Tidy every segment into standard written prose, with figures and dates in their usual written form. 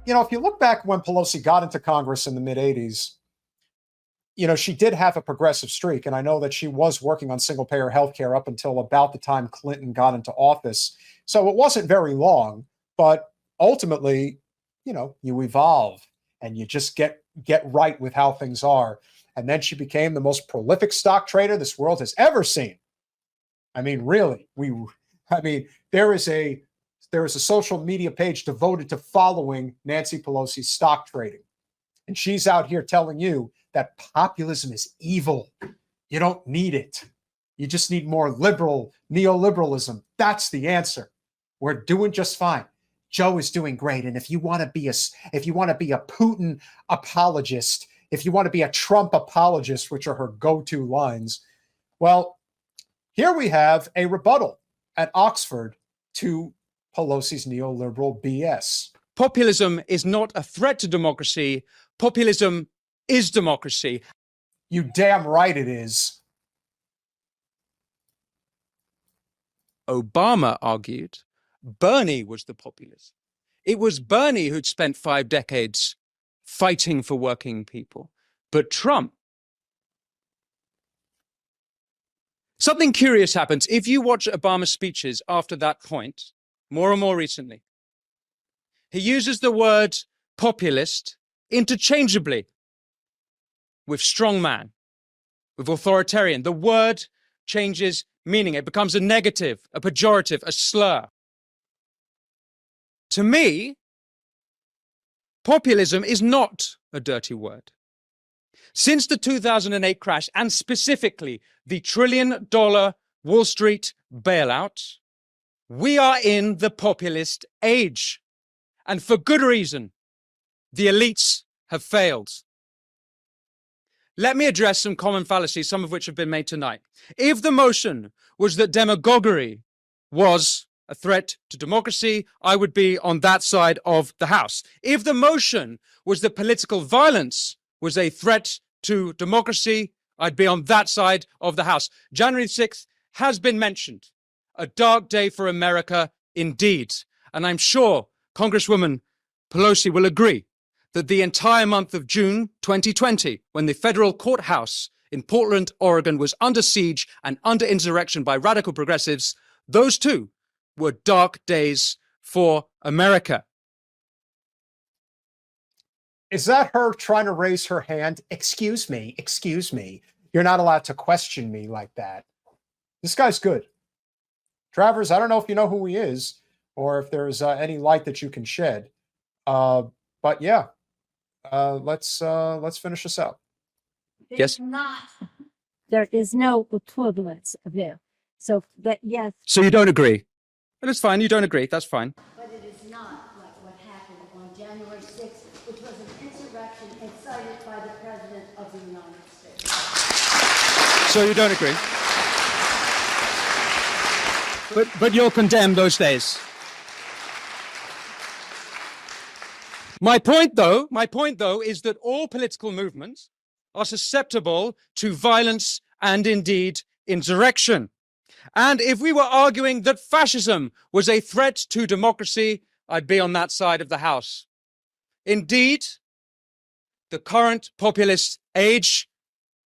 if you look back when Pelosi got into Congress in the mid-'80s, she did have a progressive streak. And I know that she was working on single-payer healthcare up until about the time Clinton got into office. So it wasn't very long, but ultimately, you evolve and you just get right with how things are. And then she became the most prolific stock trader this world has ever seen. I mean, really, there is a social media page devoted to following Nancy Pelosi's stock trading. And she's out here telling you that populism is evil. You don't need it. You just need more liberal neoliberalism. That's the answer. We're doing just fine. Joe is doing great. And if you want to be a Putin apologist, if you want to be a Trump apologist, which are her go-to lines, well, here we have a rebuttal at Oxford to Pelosi's neoliberal BS. Populism is not a threat to democracy. Populism is democracy. You damn right it is. Obama argued Bernie was the populist. It was Bernie who'd spent 5 decades fighting for working people. But Trump. Something curious happens. If you watch Obama's speeches after that point, more and more recently, he uses the word populist interchangeably with strongman, with authoritarian. The word changes meaning. It becomes a negative, a pejorative, a slur. To me, populism is not a dirty word. Since the 2008 crash, and specifically the $1 trillion Wall Street bailout, we are in the populist age. And for good reason. The elites have failed. Let me address some common fallacies, some of which have been made tonight. If the motion was that demagoguery was a threat to democracy, I would be on that side of the House. If the motion was that political violence was a threat to democracy, I'd be on that side of the House. January 6th has been mentioned. A dark day for America indeed. And I'm sure Congresswoman Pelosi will agree that the entire month of June 2020, when the federal courthouse in Portland, Oregon was under siege and under insurrection by radical progressives, those too were dark days for America. Is that her trying to raise her hand? Excuse me. You're not allowed to question me like that. This guy's good. Travers, I don't know if you know who he is or if there's any light that you can shed. But yeah, let's finish this out. Yes. There is no equivalence of it. So that, yes. So you don't agree? Well, that's fine. You don't agree. That's fine. But it is not like what happened on January 6th, which was an insurrection incited by the President of the United States. So you don't agree? But you'll condemn those days. My point, though, is that all political movements are susceptible to violence and indeed insurrection. And if we were arguing that fascism was a threat to democracy, I'd be on that side of the House. Indeed, the current populist age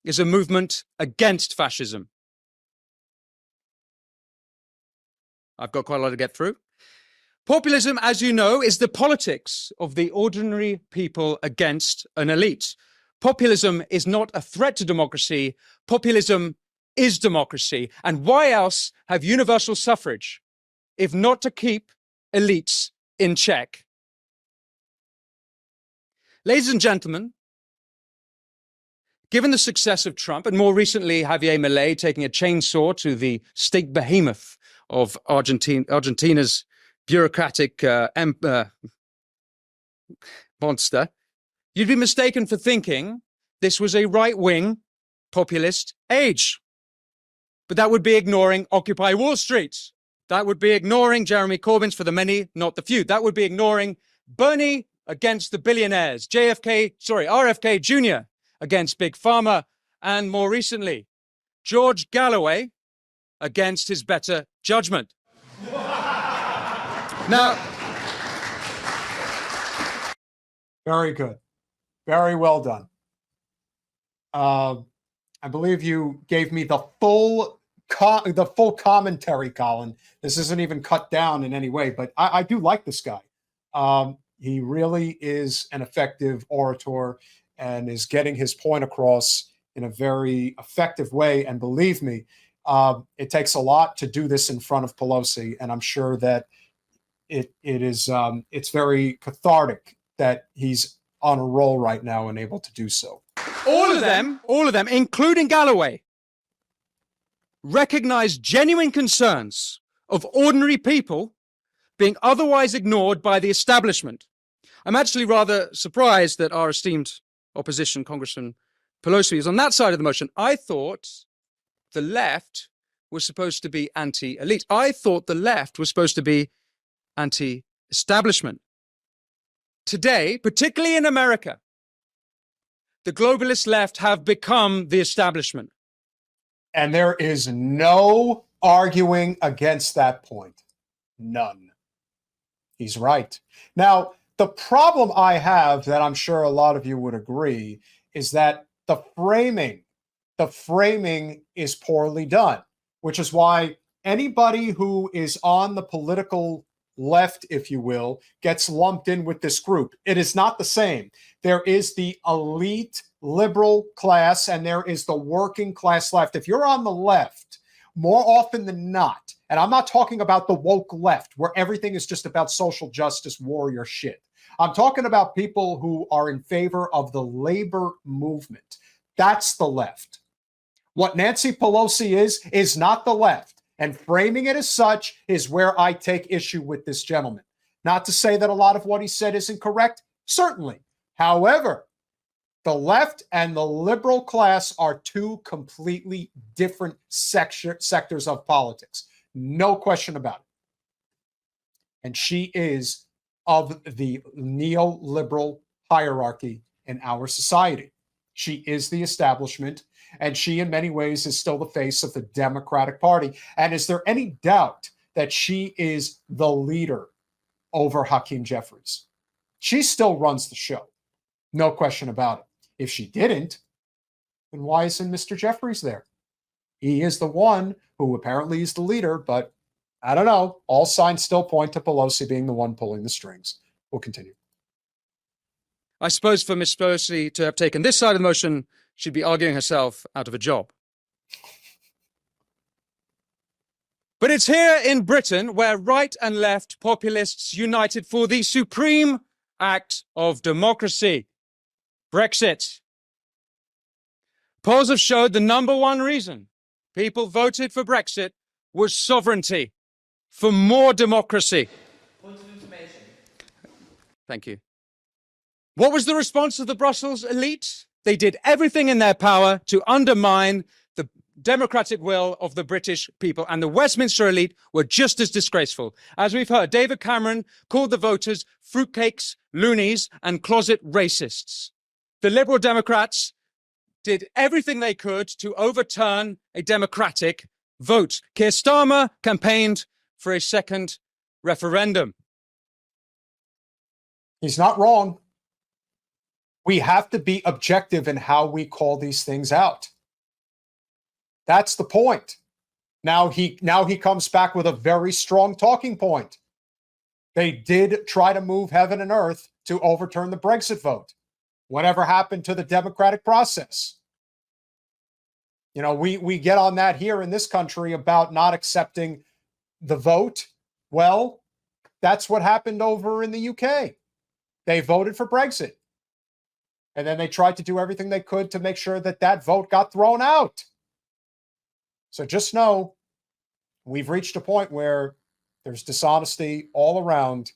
is a movement against fascism. I've got quite a lot to get through. Populism, as you know, is the politics of the ordinary people against an elite. Populism is not a threat to democracy. Populism is democracy. And why else have universal suffrage if not to keep elites in check? Ladies and gentlemen, given the success of Trump, and more recently Javier Milei taking a chainsaw to the state behemoth of Argentina's bureaucratic monster, you'd be mistaken for thinking this was a right-wing populist age. But that would be ignoring Occupy Wall Street. That would be ignoring Jeremy Corbyn's for the many, not the few. That would be ignoring Bernie against the billionaires, RFK Jr. against Big Pharma, and more recently, George Galloway against his better judgment. Now, Very good. Very well done. I believe you gave me the full commentary, Colin. This isn't even cut down in any way, but I do like this guy. He really is an effective orator and is getting his point across in a very effective way. And believe me, it takes a lot to do this in front of Pelosi, and I'm sure that it's very cathartic that he's on a roll right now and able to do so. All of them, including Galloway, recognize genuine concerns of ordinary people being otherwise ignored by the establishment. I'm actually rather surprised that our esteemed opposition, Congressman Pelosi, is on that side of the motion. I thought the left was supposed to be anti-elite. I thought the left was supposed to be anti-establishment. Today, particularly in America, the globalist left have become the establishment. And there is no arguing against that point. None. He's right. Now, the problem I have, that I'm sure a lot of you would agree, is that the framing is poorly done, which is why anybody who is on the political left, if you will, gets lumped in with this group. It is not the same. There is the elite liberal class and there is the working class left. If you're on the left, more often than not, and I'm not talking about the woke left where everything is just about social justice warrior shit. I'm talking about people who are in favor of the labor movement. That's the left. What Nancy Pelosi is not the left. And framing it as such is where I take issue with this gentleman. Not to say that a lot of what he said isn't correct, certainly. However, the left and the liberal class are two completely different sectors of politics. No question about it. And she is of the neoliberal hierarchy in our society. She is the establishment, and she in many ways is still the face of the Democratic Party. And is there any doubt that she is the leader over Hakeem Jeffries? She still runs the show. No question about it. If she didn't, then why isn't Mr. Jeffries there? He is the one who apparently is the leader, but I don't know. All signs still point to Pelosi being the one pulling the strings. We'll continue. I suppose for Ms. Pelosi to have taken this side of the motion, she'd be arguing herself out of a job. But it's here in Britain where right and left populists united for the supreme act of democracy, Brexit. Polls have showed the number one reason people voted for Brexit was sovereignty, for more democracy. Point of information. Thank you. What was the response of the Brussels elite? They did everything in their power to undermine the democratic will of the British people. And the Westminster elite were just as disgraceful. As we've heard, David Cameron called the voters fruitcakes, loonies, and closet racists. The Liberal Democrats did everything they could to overturn a democratic vote. Keir Starmer campaigned for a second referendum. He's not wrong. We have to be objective in how we call these things out. That's the point. Now he comes back with a very strong talking point. They did try to move heaven and earth to overturn the Brexit vote. Whatever happened to the democratic process? You know, we get on that here in this country about not accepting the vote. Well, that's what happened over in the UK. They voted for Brexit. And then they tried to do everything they could to make sure that that vote got thrown out. So just know, we've reached a point where there's dishonesty all around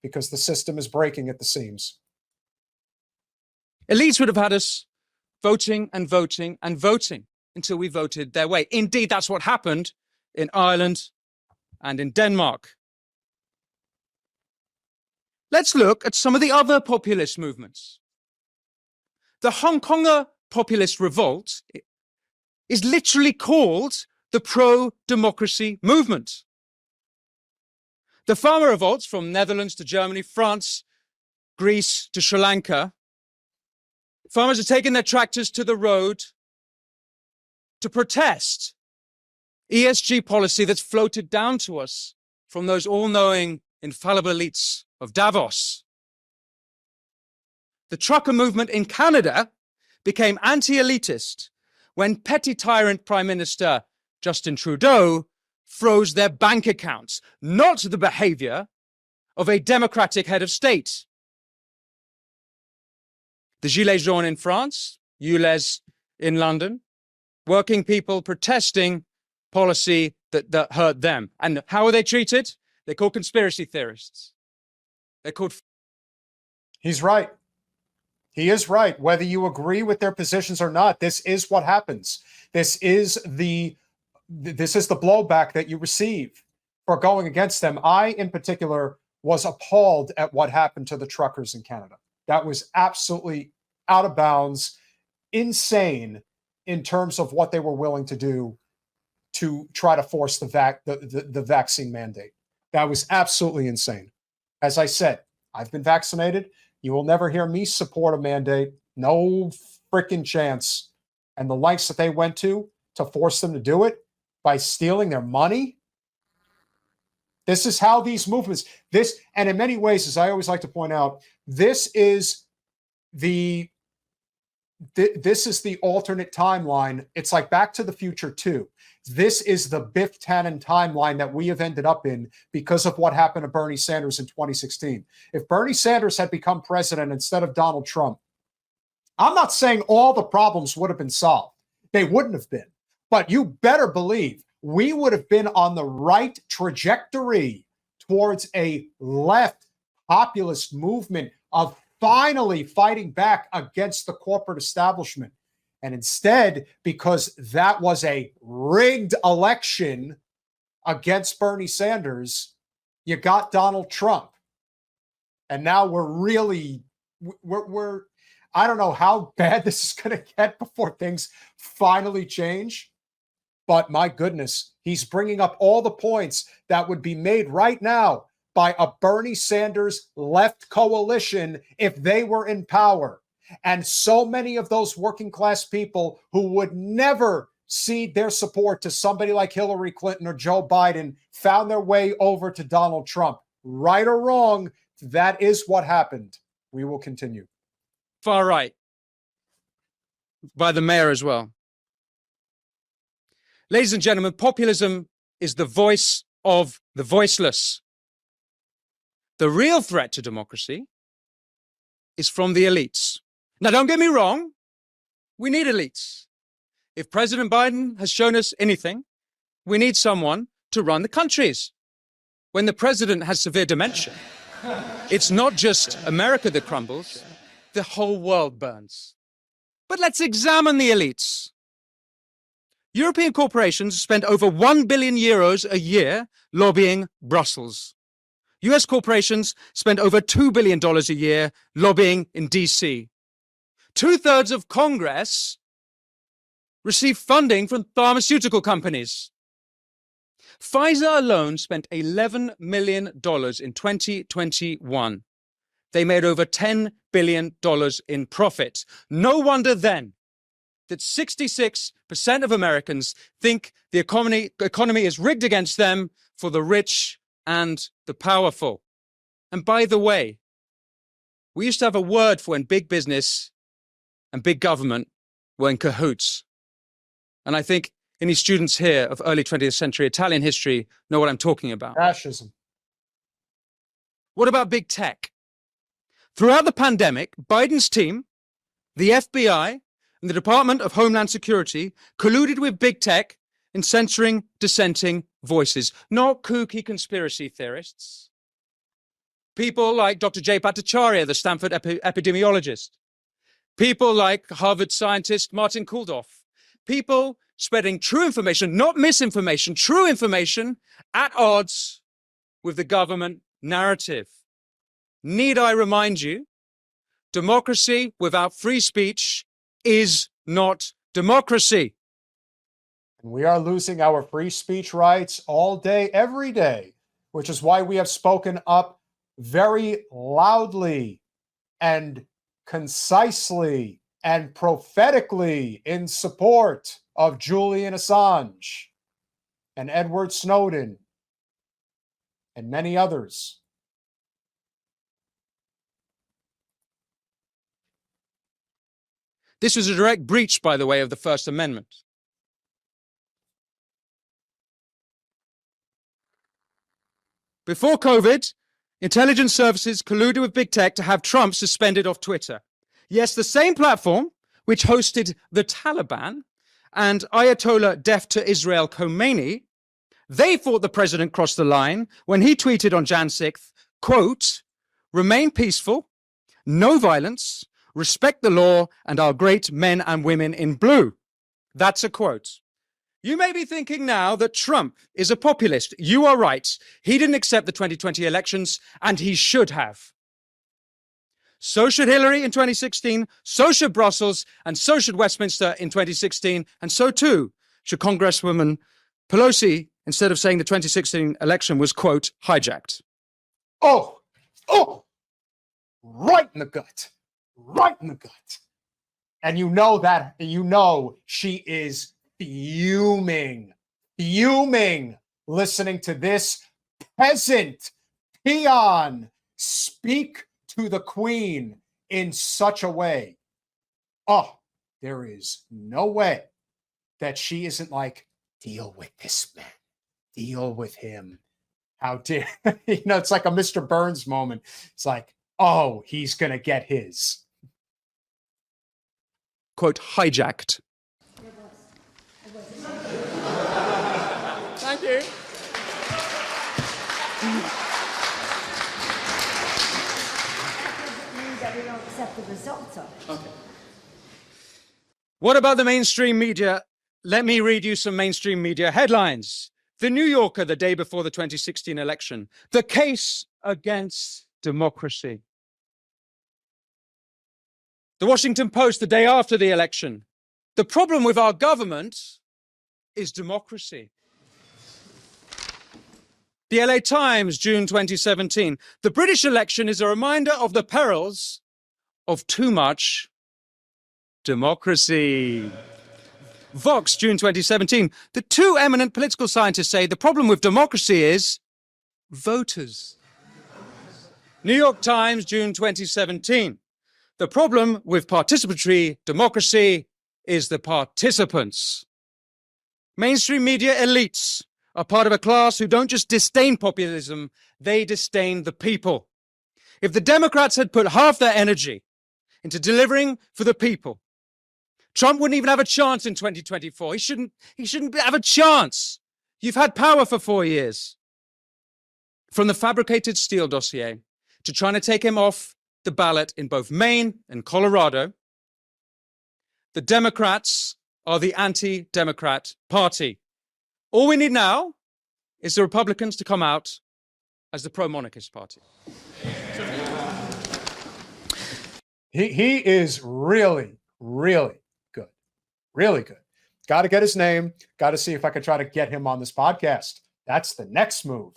because the system is breaking at the seams. Elites would have had us voting and voting and voting until we voted their way. Indeed, that's what happened in Ireland and in Denmark. Let's look at some of the other populist movements. The Hong Konger populist revolt is literally called the pro-democracy movement. The farmer revolts from Netherlands to Germany, France, Greece to Sri Lanka, farmers are taking their tractors to the road to protest ESG policy that's floated down to us from those all-knowing, infallible elites of Davos. The trucker movement in Canada became anti-elitist when petty tyrant Prime Minister Justin Trudeau froze their bank accounts, not the behavior of a democratic head of state. The Gilets jaunes in France, ULEZ in London, working people protesting policy that hurt them. And how are they treated? They're called conspiracy theorists. They're called... He's right. He is right. Whether you agree with their positions or not, this is what happens. This is the blowback that you receive for going against them. I, in particular, was appalled at what happened to the truckers in Canada. That was absolutely out of bounds, insane in terms of what they were willing to do to try to force the vaccine mandate. That was absolutely insane. As I said, I've been vaccinated. You will never hear me support a mandate. No freaking chance. And the lengths that they went to force them to do it by stealing their money. This is how these movements, and in many ways, as I always like to point out, this is the alternate timeline. It's like Back to the Future 2. This is the Biff Tannen timeline that we have ended up in because of what happened to Bernie Sanders in 2016. If Bernie Sanders had become president instead of Donald Trump, I'm not saying all the problems would have been solved. They wouldn't have been. But you better believe we would have been on the right trajectory towards a left populist movement of finally fighting back against the corporate establishment. And instead, because that was a rigged election against Bernie Sanders, you got Donald Trump. And now we're I don't know how bad this is going to get before things finally change. But my goodness, he's bringing up all the points that would be made right now by a Bernie Sanders left coalition if they were in power. And so many of those working class people who would never cede their support to somebody like Hillary Clinton or Joe Biden found their way over to Donald Trump. Right or wrong, that is what happened. We will continue. Far right. By the mayor as well. Ladies and gentlemen, populism is the voice of the voiceless. The real threat to democracy is from the elites. Now, don't get me wrong. We need elites. If President Biden has shown us anything, we need someone to run the countries. When the president has severe dementia, it's not just America that crumbles, the whole world burns. But let's examine the elites. European corporations spend over 1 billion euros a year lobbying Brussels. US corporations spend over $2 billion a year lobbying in DC. 2/3 of Congress receive funding from pharmaceutical companies. Pfizer alone spent $11 million in 2021. They made over $10 billion in profit. No wonder then that 66% of Americans think the economy is rigged against them for the rich and the powerful. And by the way, we used to have a word for when big business and big government were in cahoots. And I think any students here of early 20th century Italian history know what I'm talking about. Fascism. What about big tech? Throughout the pandemic, Biden's team, the FBI, and the Department of Homeland Security colluded with big tech in censoring dissenting voices, not kooky conspiracy theorists. People like Dr. Jay Bhattacharya, the Stanford epidemiologist. People like Harvard scientist Martin Kulldorff. People spreading true information, not misinformation, true information at odds with the government narrative. Need I remind you, democracy without free speech is not democracy. And we are losing our free speech rights all day, every day, which is why we have spoken up very loudly and concisely and prophetically in support of Julian Assange and Edward Snowden and many others. This was a direct breach, by the way, of the First Amendment. Before COVID, intelligence services colluded with big tech to have Trump suspended off Twitter. Yes, the same platform which hosted the Taliban and Ayatollah deaf to Israel Khomeini, they thought the president crossed the line when he tweeted on Jan 6th, quote, "Remain peaceful, no violence, respect the law and our great men and women in blue." That's a quote. You may be thinking now that Trump is a populist. You are right. He didn't accept the 2020 elections, and he should have. So should Hillary in 2016, so should Brussels, and so should Westminster in 2016, and so too should Congresswoman Pelosi, instead of saying the 2016 election was, quote, hijacked. Oh, right in the gut, right in the gut. And you know she is fuming listening to this peasant peon speak to the queen in such a way. Oh, there is no way that she isn't like, deal with this man, deal with him. How dare, it's like a Mr. Burns moment. It's like, oh, he's going to get his. Quote, hijacked. Thank you. That means that we don't accept the results of it. Okay. What about the mainstream media? Let me read you some mainstream media headlines. The New Yorker, the day before the 2016 election. The case against democracy. The Washington Post, the day after the election. The problem with our government is democracy. The LA Times, June 2017. The British election is a reminder of the perils of too much democracy. Vox, June 2017. The two eminent political scientists say the problem with democracy is voters. New York Times, June 2017. The problem with participatory democracy is the participants. Mainstream media elites are part of a class who don't just disdain populism, they disdain the people. If the Democrats had put half their energy into delivering for the people, Trump wouldn't even have a chance in 2024. He shouldn't have a chance. You've had power for 4 years. From the fabricated Steele dossier to trying to take him off the ballot in both Maine and Colorado, the Democrats are the anti-Democrat party. All we need now is the Republicans to come out as the pro-monarchist party. He is really, really good. Really good. Got to get his name. Got to see if I can try to get him on this podcast. That's the next move.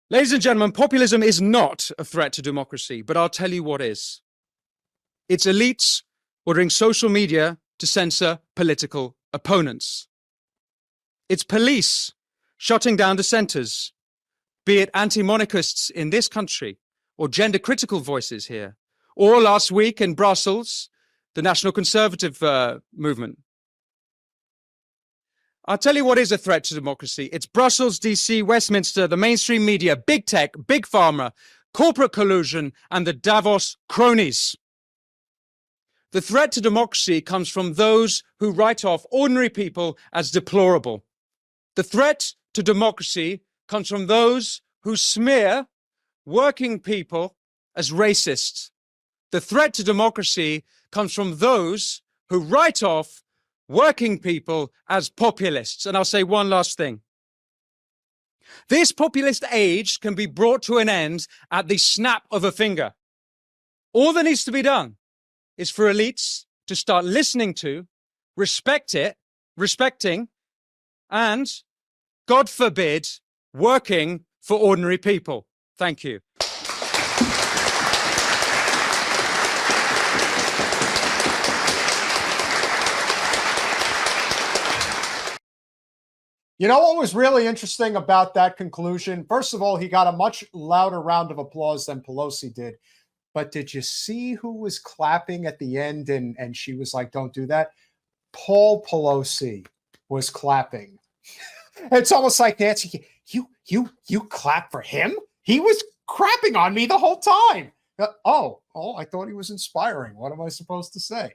Ladies and gentlemen, populism is not a threat to democracy, but I'll tell you what is. It's elites ordering social media to censor political opponents. It's police shutting down dissenters, be it anti-monarchists in this country or gender-critical voices here, or last week in Brussels, the National Conservative movement. I'll tell you what is a threat to democracy. It's Brussels, DC, Westminster, the mainstream media, big tech, big pharma, corporate collusion, and the Davos cronies. The threat to democracy comes from those who write off ordinary people as deplorable. The threat to democracy comes from those who smear working people as racists. The threat to democracy comes from those who write off working people as populists. And I'll say one last thing. This populist age can be brought to an end at the snap of a finger. All that needs to be done is for elites to start listening to, respecting, and, God forbid, working for ordinary people. Thank you. You know what was really interesting about that conclusion? First of all, he got a much louder round of applause than Pelosi did. But did you see who was clapping at the end and she was like, don't do that? Paul Pelosi was clapping. It's almost like, Nancy, you clap for him? He was crapping on me the whole time. I thought he was inspiring. What am I supposed to say?